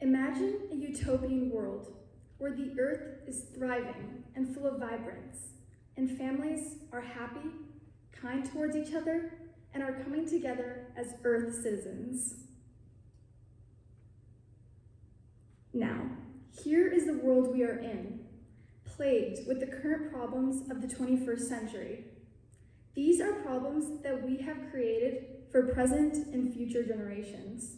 Imagine a utopian world where the earth is thriving and full of vibrance, and families are happy, kind towards each other, and are coming together as Earth citizens. Now, here is the world we are in, plagued with the current problems of the 21st century. These are problems that we have created for present and future generations.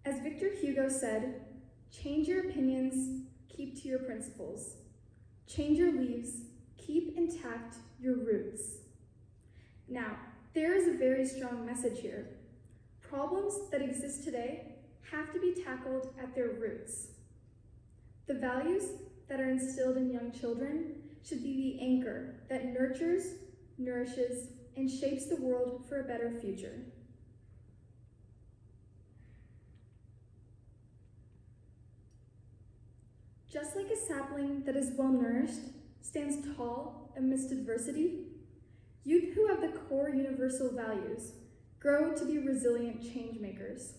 As Victor Hugo said, change your opinions, keep to your principles. Change your leaves, keep intact your roots. Now, there is a very strong message here. Problems that exist today have to be tackled at their roots. The values that are instilled in young children should be the anchor that nurtures, nourishes, and shapes the world for a better future. Just like a sapling that is well nourished stands tall amidst adversity, youth who have the core universal values grow to be resilient change makers.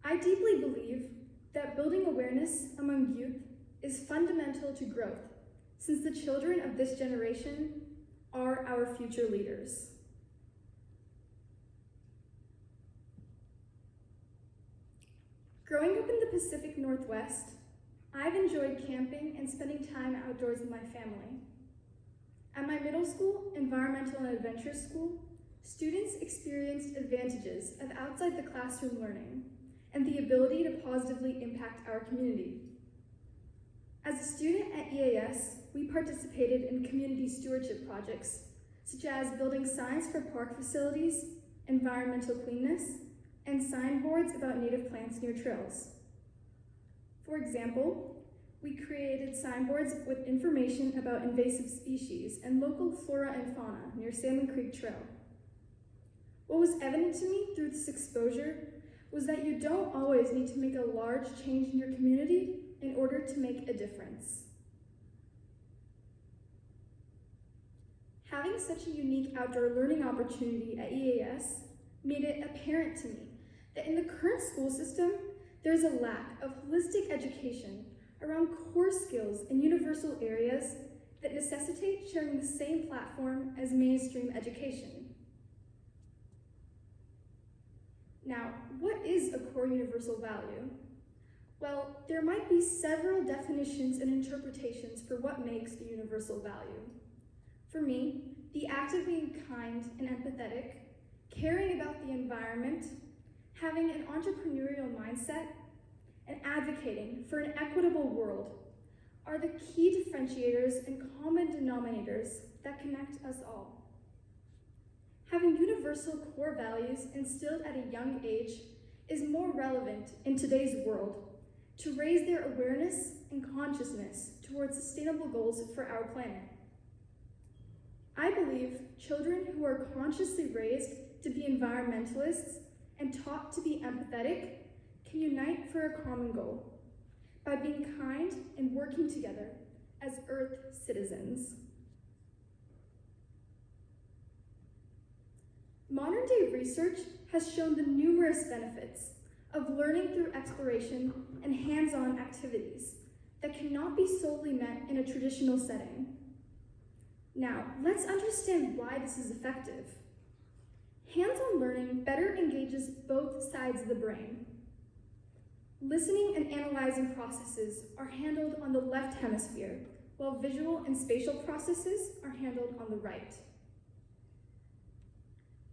I deeply believe that building awareness among youth is fundamental to growth, since the children of this generation are our future leaders. Growing up in the Pacific Northwest, I've enjoyed camping and spending time outdoors with my family. At my middle school, environmental and adventure school, students experienced advantages of outside the classroom learning and the ability to positively impact our community. As a student at EAS, we participated in community stewardship projects, such as building signs for park facilities, environmental cleanness, and signboards about native plants near trails. For example, we created signboards with information about invasive species and local flora and fauna near Salmon Creek Trail. What was evident to me through this exposure was that you don't always need to make a large change in your community in order to make a difference. Having such a unique outdoor learning opportunity at EAS made it apparent to me that in the current school system, there's a lack of holistic education around core skills in universal areas that necessitate sharing the same platform as mainstream education. Now, what is a core universal value? Well, there might be several definitions and interpretations for what makes a universal value. For me, the act of being kind and empathetic, caring about the environment, having an entrepreneurial mindset, and advocating for an equitable world are the key differentiators and common denominators that connect us all. Having universal core values instilled at a young age is more relevant in today's world to raise their awareness and consciousness towards sustainable goals for our planet. I believe children who are consciously raised to be environmentalists and taught to be empathetic can unite for a common goal by being kind and working together as Earth citizens. Modern-day research has shown the numerous benefits of learning through exploration and hands-on activities that cannot be solely met in a traditional setting. Now, let's understand why this is effective. Hands-on learning better engages both sides of the brain. Listening and analyzing processes are handled on the left hemisphere, while visual and spatial processes are handled on the right.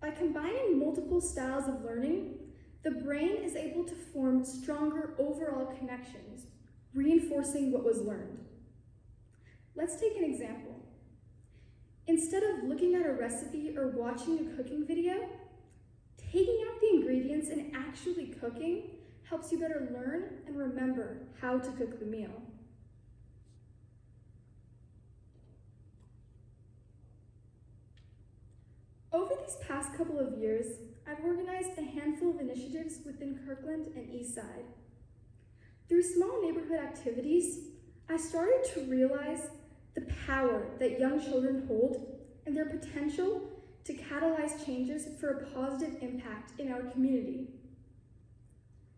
By combining multiple styles of learning, the brain is able to form stronger overall connections, reinforcing what was learned. Let's take an example. Instead of looking at a recipe or watching a cooking video, taking out the ingredients and actually cooking helps you better learn and remember how to cook the meal. Over these past couple of years, I've organized a handful of initiatives within Kirkland and Eastside. Through small neighborhood activities, I started to realize the power that young children hold and their potential to catalyze changes for a positive impact in our community.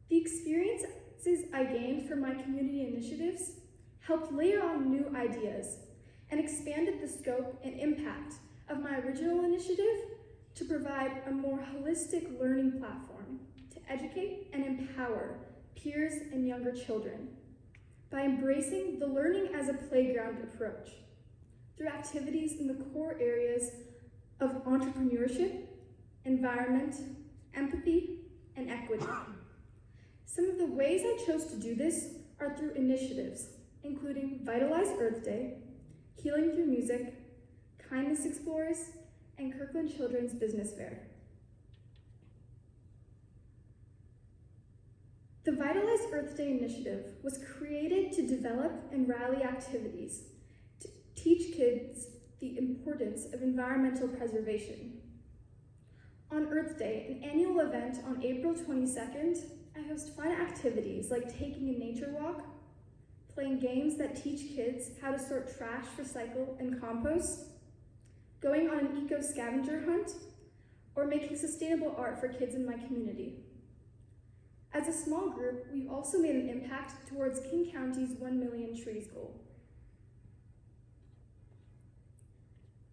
The experiences I gained from my community initiatives helped layer on new ideas and expanded the scope and impact of my original initiative to provide a more holistic learning platform to educate and empower peers and younger children by embracing the learning as a playground approach through activities in the core areas of entrepreneurship, environment, empathy, and equity. Some of the ways I chose to do this are through initiatives, including Vitalize Earth Day, Healing Through Music, Kindness Explorers, and Kirkland Children's Business Fair. The Vitalize Earth Day initiative was created to develop and rally activities to teach kids the importance of environmental preservation. On Earth Day, an annual event on April 22nd, I host fun activities like taking a nature walk, playing games that teach kids how to sort trash, recycle, and compost, going on an eco-scavenger hunt, or making sustainable art for kids in my community. As a small group, we also made an impact towards King County's 1 million trees goal.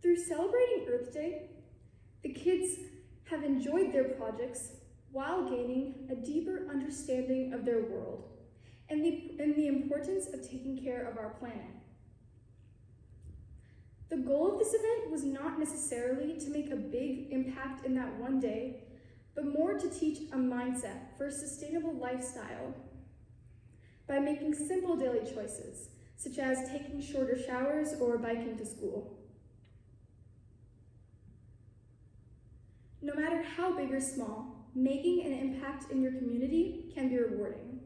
Through celebrating Earth Day, the kids have enjoyed their projects while gaining a deeper understanding of their world and the importance of taking care of our planet. The goal of this event was not necessarily to make a big impact in that one day, but more to teach a mindset for a sustainable lifestyle by making simple daily choices, such as taking shorter showers or biking to school. No matter how big or small, making an impact in your community can be rewarding.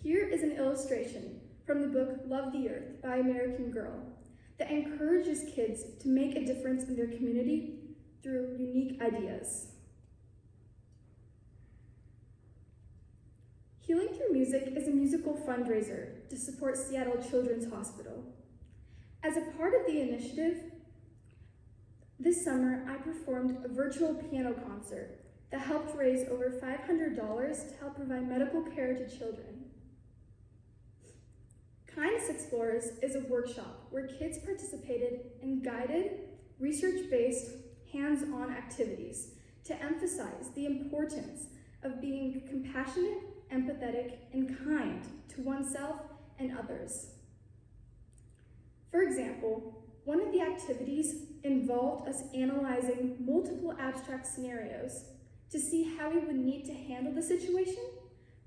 Here is an illustration from the book Love the Earth by American Girl that encourages kids to make a difference in their community through unique ideas. Healing Through Music is a musical fundraiser to support Seattle Children's Hospital. As a part of the initiative, this summer I performed a virtual piano concert that helped raise over $500 to help provide medical care to children. Kindness Explorers is a workshop where kids participated in guided, research-based, hands-on activities to emphasize the importance of being compassionate, empathetic, and kind to oneself and others. For example, one of the activities involved us analyzing multiple abstract scenarios to see how we would need to handle the situation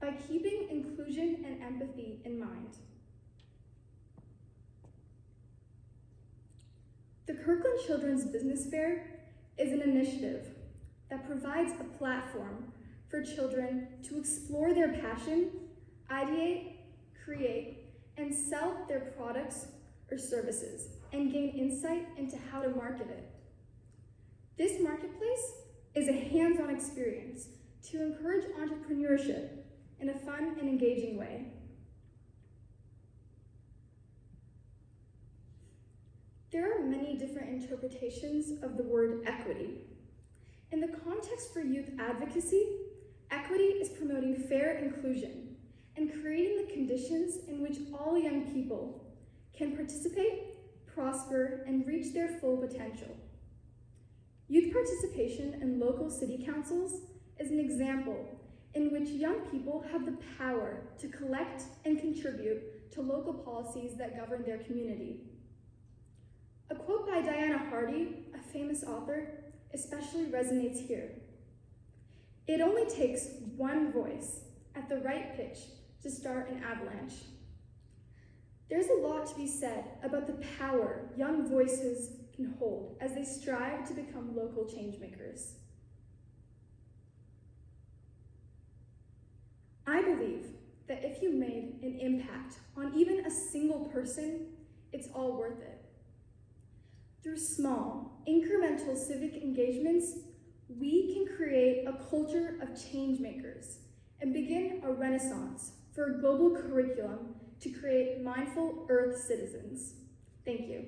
by keeping inclusion and empathy in mind. The Kirkland Children's Business Fair is an initiative that provides a platform for children to explore their passion, ideate, create, and sell their products or services, and gain insight into how to market it. This marketplace is a hands-on experience to encourage entrepreneurship in a fun and engaging way. There are many different interpretations of the word equity. In the context for youth advocacy, equity is promoting fair inclusion and creating the conditions in which all young people can participate, prosper, and reach their full potential. Youth participation in local city councils is an example in which young people have the power to collect and contribute to local policies that govern their community. A quote by Diana Hardy, a famous author, especially resonates here. It only takes one voice at the right pitch to start an avalanche. There's a lot to be said about the power young voices can hold as they strive to become local changemakers. I believe that if you made an impact on even a single person, it's all worth it. Through small, incremental civic engagements, we can create a culture of change makers and begin a renaissance for a global curriculum to create mindful Earth citizens. Thank you.